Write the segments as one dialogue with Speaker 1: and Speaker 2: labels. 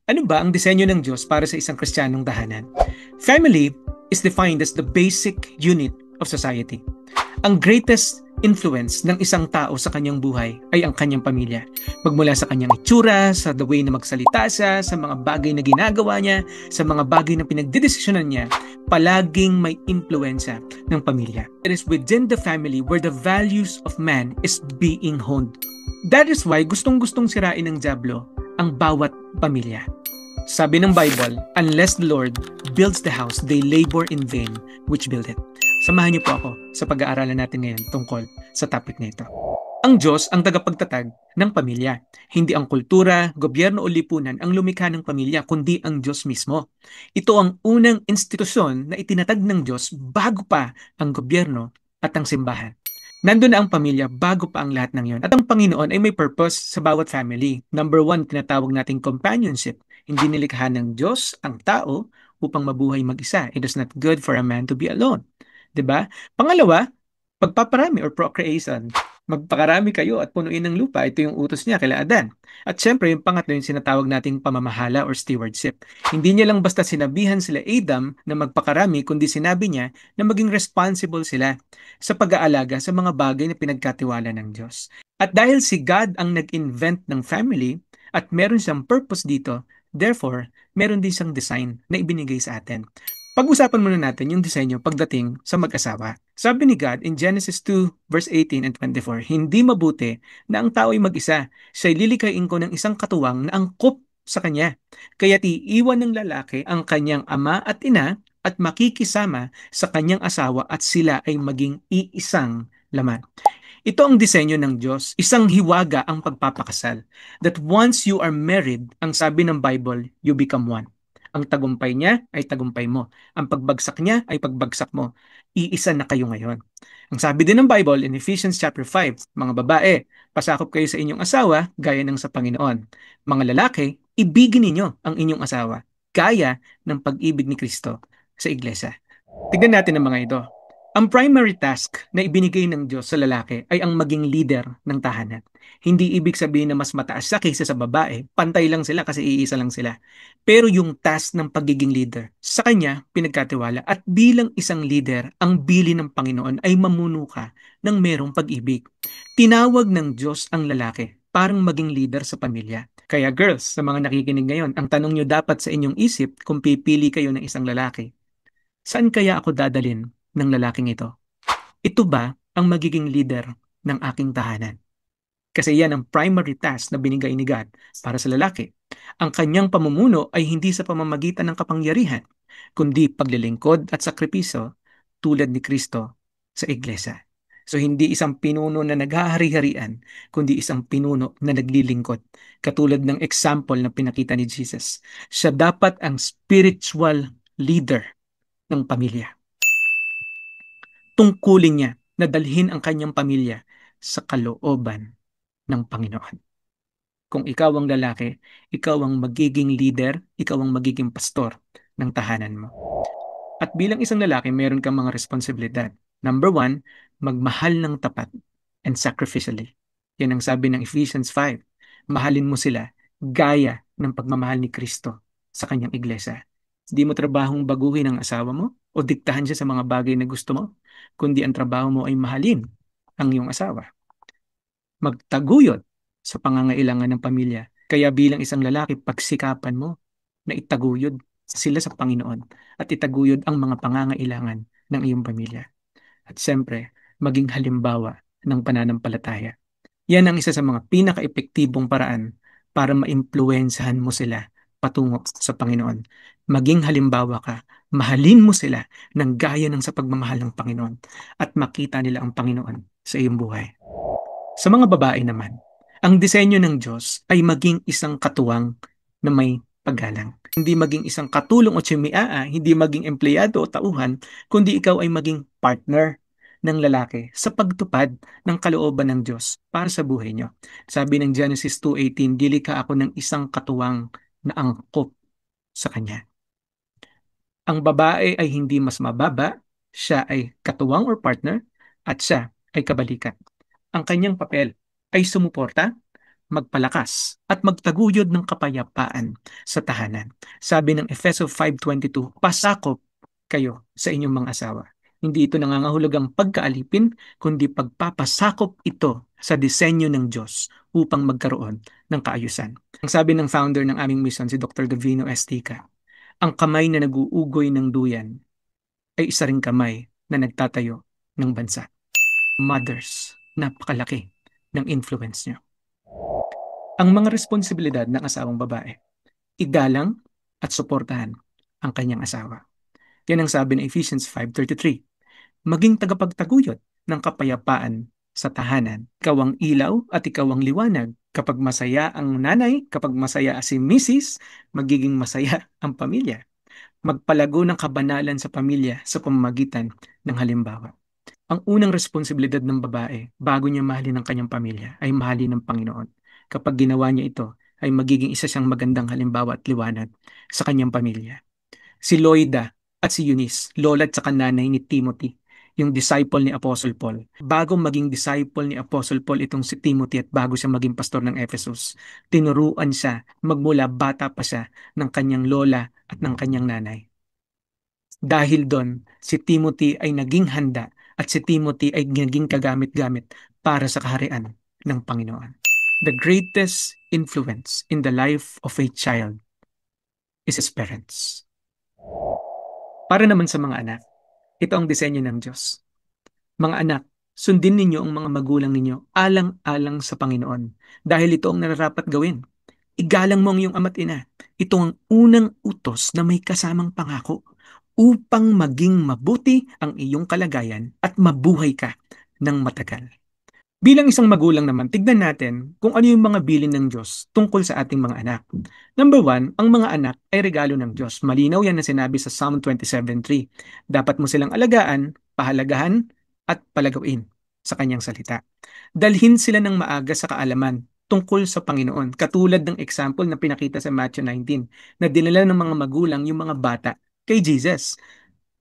Speaker 1: Ano ba ang disenyo ng Diyos para sa isang Kristiyanong tahanan? Family is defined as the basic unit of society. Ang greatest influence ng isang tao sa kanyang buhay ay ang kanyang pamilya. Magmula sa kanyang itsura, sa the way na magsalita siya, sa mga bagay na ginagawa niya, sa mga bagay na pinagdidesisyonan niya, palaging may impluensya ng pamilya. It is within the family where the values of man is being honed. That is why gustong-gustong sirain ng dyablo ang bawat pamilya. Sabi ng Bible, unless the Lord builds the house, they labor in vain which build it. Samahan niyo po ako sa pag-aaralan natin ngayon tungkol sa topic na ito. Ang Diyos ang tagapagtatag ng pamilya. Hindi ang kultura, gobyerno o lipunan ang lumikha ng pamilya, kundi ang Diyos mismo. Ito ang unang institusyon na itinatag ng Diyos bago pa ang gobyerno at ang simbahan. Nandun na ang pamilya bago pa ang lahat ng yon. At ang Panginoon ay may purpose sa bawat family. Number one, tinatawag nating companionship. Hindi nilikha ng Diyos ang tao upang mabuhay mag-isa. It is not good for a man to be alone. 'Di ba? Pangalawa, pagpaparami or procreation. Magpakarami kayo at punuin ng lupa. Ito yung utos niya kila Adan. At syempre, yung pangatlo yung sinatawag nating pamamahala or stewardship. Hindi niya lang basta sinabihan sila Adam na magpakarami, kundi sinabi niya na maging responsible sila sa pag-aalaga sa mga bagay na pinagkatiwala ng Diyos. At dahil si God ang nag-invent ng family at meron siyang purpose dito, therefore, meron din siyang design na ibinigay sa atin. Pag-usapan muna natin yung disenyo pagdating sa mag-asawa. Sabi ni God in Genesis 2 verse 18 and 24, hindi mabuti na ang tao ay mag-isa. Siya'y lilikhain ko ng isang katuwang na angkop sa kanya. Kaya't iiwan ng lalaki ang kanyang ama at ina at makikisama sa kanyang asawa at sila ay maging iisang laman. Ito ang disenyo ng Diyos, isang hiwaga ang pagpapakasal. That once you are married, ang sabi ng Bible, you become one. Ang tagumpay niya ay tagumpay mo. Ang pagbagsak niya ay pagbagsak mo. Iisa na kayo ngayon. Ang sabi din ng Bible in Ephesians chapter 5, mga babae, pasakop kayo sa inyong asawa gaya ng sa Panginoon. Mga lalaki, ibigin ninyo ang inyong asawa gaya ng pag-ibig ni Kristo sa iglesia. Tignan natin ang mga ito. Ang primary task na ibinigay ng Diyos sa lalaki ay ang maging leader ng tahanan. Hindi ibig sabihin na mas mataas siya kaysa sa babae, pantay lang sila kasi iisa lang sila. Pero yung task ng pagiging leader, sa kanya pinagkatiwala at bilang isang leader, ang bili ng Panginoon ay mamuno ka ng merong pag-ibig. Tinawag ng Diyos ang lalaki parang maging leader sa pamilya. Kaya girls, sa mga nakikinig ngayon, ang tanong nyo dapat sa inyong isip kung pipili kayo ng isang lalaki, saan kaya ako dadalin ng lalaking ito? Ito ba ang magiging leader ng aking tahanan? Kasi yan ang primary task na binigay ni God para sa lalaki. Ang kanyang pamumuno ay hindi sa pamamagitan ng kapangyarihan, kundi paglilingkod at sakripisyo tulad ni Kristo sa iglesia. So hindi isang pinuno na naghahari-harian, kundi isang pinuno na naglilingkod. Katulad ng example na pinakita ni Jesus. Siya dapat ang spiritual leader ng pamilya. Tungkulin niya na dalhin ang kanyang pamilya sa kalooban ng Panginoon. Kung ikaw ang lalaki, ikaw ang magiging leader, ikaw ang magiging pastor ng tahanan mo. At bilang isang lalaki, meron kang mga responsibilidad. Number one, magmahal ng tapat and sacrificially. Yan ang sabi ng Ephesians 5. Mahalin mo sila gaya ng pagmamahal ni Kristo sa kanyang iglesia. Hindi mo trabahong baguhin ang asawa mo o diktahan siya sa mga bagay na gusto mo, kundi ang trabaho mo ay mahalin ang iyong asawa. Magtaguyod sa pangangailangan ng pamilya. Kaya bilang isang lalaki, pagsikapan mo na itaguyod sila sa Panginoon at itaguyod ang mga pangangailangan ng iyong pamilya. At siyempre, maging halimbawa ng pananampalataya. Yan ang isa sa mga pinaka-epektibong paraan para maimpluwensyahan mo sila patungo sa Panginoon. Maging halimbawa ka, mahalin mo sila ng gaya ng sa pagmamahal ng Panginoon at makita nila ang Panginoon sa iyong buhay. Sa mga babae naman, ang disenyo ng Diyos ay maging isang katuwang na may paggalang. Hindi maging isang katulong o tsimiaa, hindi maging empleyado o tauhan, kundi ikaw ay maging partner ng lalaki sa pagtupad ng kalooban ng Diyos para sa buhay niyo. Sabi ng Genesis 2:18, "Dilikha ako ng isang katuwang na angkop sa kanya." Ang babae ay hindi mas mababa, siya ay katuwang or partner, at siya ay kabalikan. Ang kanyang papel ay sumuporta, magpalakas, at magtaguyod ng kapayapaan sa tahanan. Sabi ng Efeso 5:22, pasakop kayo sa inyong mga asawa. Hindi ito nangangahulugang pagkaalipin, kundi pagpapasakop ito sa disenyo ng Diyos upang magkaroon ng kaayusan. Ang sabi ng founder ng aming mission, si Dr. Gavino Estica, ang kamay na nag-uugoy ng duyan ay isa ring kamay na nagtatayo ng bansa. Mothers, napakalaki ng influence nyo. Ang mga responsibilidad ng asawang babae, igalang at suportahan ang kanyang asawa. Yan ang sabi ng Ephesians 5:33. Maging tagapagtaguyod ng kapayapaan sa tahanan. Ikaw ang ilaw at ikaw ang liwanag. Kapag masaya ang nanay, kapag masaya si Mrs., magiging masaya ang pamilya. Magpalago ng kabanalan sa pamilya sa pamamagitan ng halimbawa. Ang unang responsibilidad ng babae bago niya mahalin ang kanyang pamilya ay mahalin ng Panginoon. Kapag ginawa niya ito, ay magiging isa siyang magandang halimbawa at liwanag sa kanyang pamilya. Si Loida at si Eunice, lola at saka nanay ni Timothy, yung disciple ni Apostle Paul. Bago maging disciple ni Apostle Paul itong si Timothy at bago siya maging pastor ng Ephesus, tinuruan siya magmula bata pa siya ng kanyang lola at ng kanyang nanay. Dahil doon, si Timothy ay naging handa at si Timothy ay naging kagamit-gamit para sa kaharian ng Panginoon. The greatest influence in the life of a child is his parents. Para naman sa mga anak, ito ang disenyo ng Diyos. Mga anak, sundin ninyo ang mga magulang ninyo alang-alang sa Panginoon dahil ito ang nararapat gawin. Igalang mo ang iyong ama't ina. Ito ang unang utos na may kasamang pangako upang maging mabuti ang iyong kalagayan at mabuhay ka ng matagal. Bilang isang magulang naman, tignan natin kung ano yung mga bilin ng Diyos tungkol sa ating mga anak. Number 1, ang mga anak ay regalo ng Diyos. Malinaw yan na sinabi sa Psalm 27:3. Dapat mo silang alagaan, pahalagahan, at palagawin sa kanyang salita. Dalhin sila ng maaga sa kaalaman tungkol sa Panginoon. Katulad ng example na pinakita sa Matthew 19, na dinala ng mga magulang yung mga bata kay Jesus.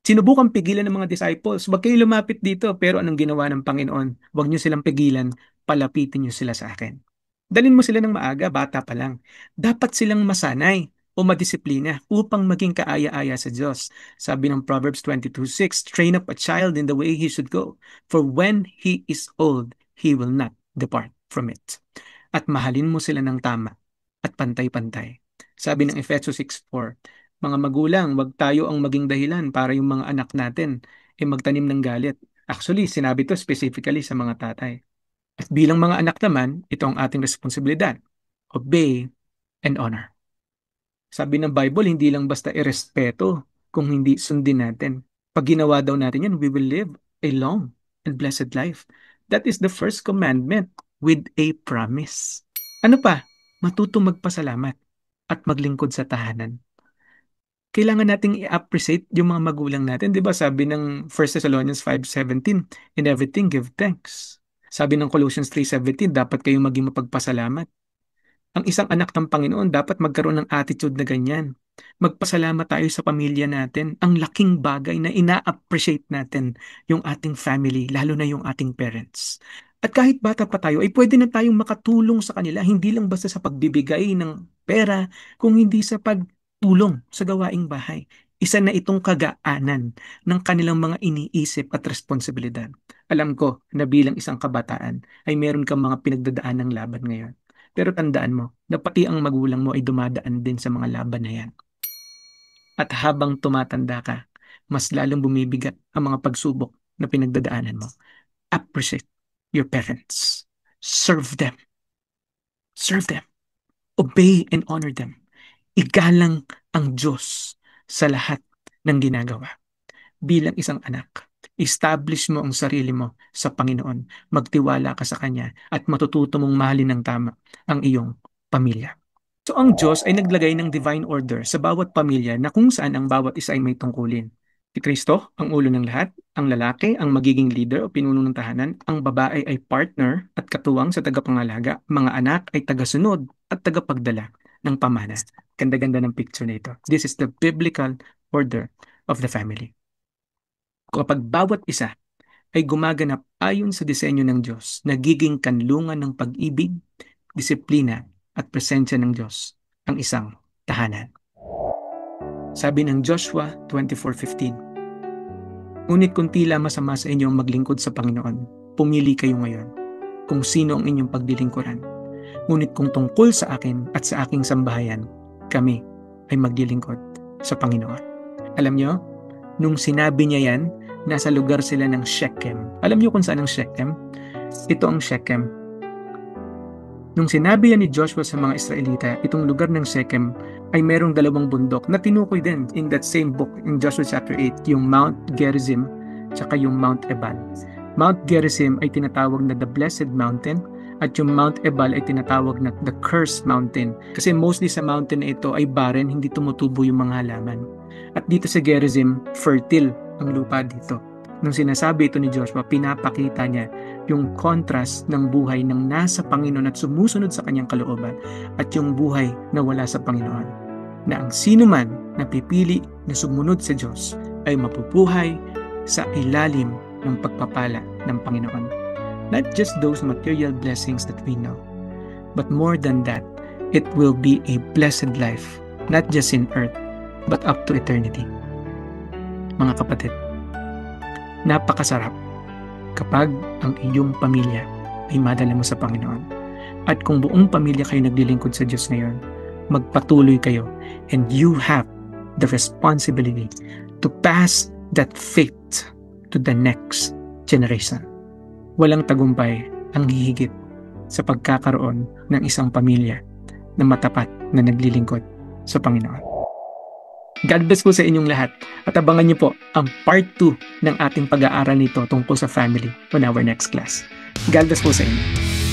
Speaker 1: Sinubukang pigilan ng mga disciples, huwag kayo lumapit dito. Pero anong ginawa ng Panginoon? Huwag niyo silang pigilan, palapitin niyo sila sa akin. Dalin mo sila ng maaga, bata pa lang. Dapat silang masanay o madisiplina upang maging kaaya-aya sa Diyos. Sabi ng Proverbs 22:6, train up a child in the way he should go, for when he is old, he will not depart from it. At mahalin mo sila ng tama at pantay-pantay. Sabi ng Efeso 6:4, mga magulang, wag tayo ang maging dahilan para yung mga anak natin magtanim ng galit. Actually, sinabi to specifically sa mga tatay. At bilang mga anak naman, ito ang ating responsibilidad. Obey and honor. Sabi ng Bible, hindi lang basta irespeto kung hindi sundin natin. Pag ginawa daw natin yan, we will live a long and blessed life. That is the first commandment with a promise. Ano pa? Matutong magpasalamat at maglingkod sa tahanan. Kailangan nating i-appreciate yung mga magulang natin. Di ba sabi ng 1 Thessalonians 5:17, in everything give thanks. Sabi ng Colossians 3:17, dapat kayong maging mapagpasalamat. Ang isang anak ng Panginoon dapat magkaroon ng attitude na ganyan. Magpasalamat tayo sa pamilya natin. Ang laking bagay na ina-appreciate natin yung ating family, lalo na yung ating parents. At kahit bata pa tayo, ay pwede na tayong makatulong sa kanila, hindi lang basta sa pagbibigay ng pera, kung hindi sa pagtulong sa gawaing bahay. Isa na itong kagaanan ng kanilang mga iniisip at responsibilidad. Alam ko na bilang isang kabataan ay meron kang mga pinagdadaan ng laban ngayon. Pero tandaan mo na pati ang magulang mo ay dumadaan din sa mga laban na yan. At habang tumatanda ka, mas lalong bumibigat ang mga pagsubok na pinagdadaanan mo. Appreciate your parents. Serve them. Serve them. Obey and honor them. Igalang ang Diyos sa lahat ng ginagawa. Bilang isang anak, establish mo ang sarili mo sa Panginoon. Magtiwala ka sa Kanya at matututo mong mahalin ng tama ang iyong pamilya. So ang Diyos ay naglagay ng divine order sa bawat pamilya na kung saan ang bawat isa ay may tungkulin. Si Kristo, ang ulo ng lahat, ang lalaki, ang magiging leader o pinuno ng tahanan, ang babae ay partner at katuwang sa tagapangalaga, mga anak ay tagasunod at tagapagdala ng pamana. Ganda-ganda ng picture na ito. This is the biblical order of the family. Kapag bawat isa ay gumaganap ayon sa disenyo ng Diyos, nagiging kanlungan ng pag-ibig, disiplina at presensya ng Diyos ang isang tahanan. Sabi ng Joshua 24:15, "Ngunit kung tila masama sa inyo ang maglingkod sa Panginoon, pumili kayo ngayon kung sino ang inyong pagdilingkuran. Ngunit kung tungkol sa akin at sa aking sambahayan, kami ay maglilingkod sa Panginoon." Alam nyo, nung sinabi niya yan, nasa lugar sila ng Shechem. Alam niyo kung saan ang Shechem? Ito ang Shechem. Nung sinabi yan ni Joshua sa mga Israelita, itong lugar ng Shechem ay merong dalawang bundok na tinukoy din in that same book in Joshua chapter 8, yung Mount Gerizim tsaka yung Mount Ebal. Mount Gerizim ay tinatawag na the Blessed Mountain at yung Mount Ebal ay tinatawag na the Cursed Mountain. Kasi mostly sa mountain na ito ay barren, hindi tumutubo yung mga halaman. At dito sa Gerizim, fertile ang lupa dito. Nung sinasabi ito ni Joshua, pinapakita niya yung contrast ng buhay ng nasa Panginoon at sumusunod sa kanyang kalooban at yung buhay na wala sa Panginoon. Na ang sino man na pipili na sumunod sa Diyos ay mapupuhay sa ilalim ng pagpapala ng Panginoon. Not just those material blessings that we know, but more than that, it will be a blessed life, not just in earth, but up to eternity. Mga kapatid, napakasarap kapag ang iyong pamilya ay madala mo sa Panginoon. At kung buong pamilya kayo naglilingkod sa Diyos ngayon, magpatuloy kayo and you have the responsibility to pass that faith to the next generation. Walang tagumpay ang hihigit sa pagkakaroon ng isang pamilya na matapat na naglilingkod sa Panginoon. God bless po sa inyong lahat at abangan niyo po ang part 2 ng ating pag-aaral nito tungkol sa family on our next class. God bless po sa inyo.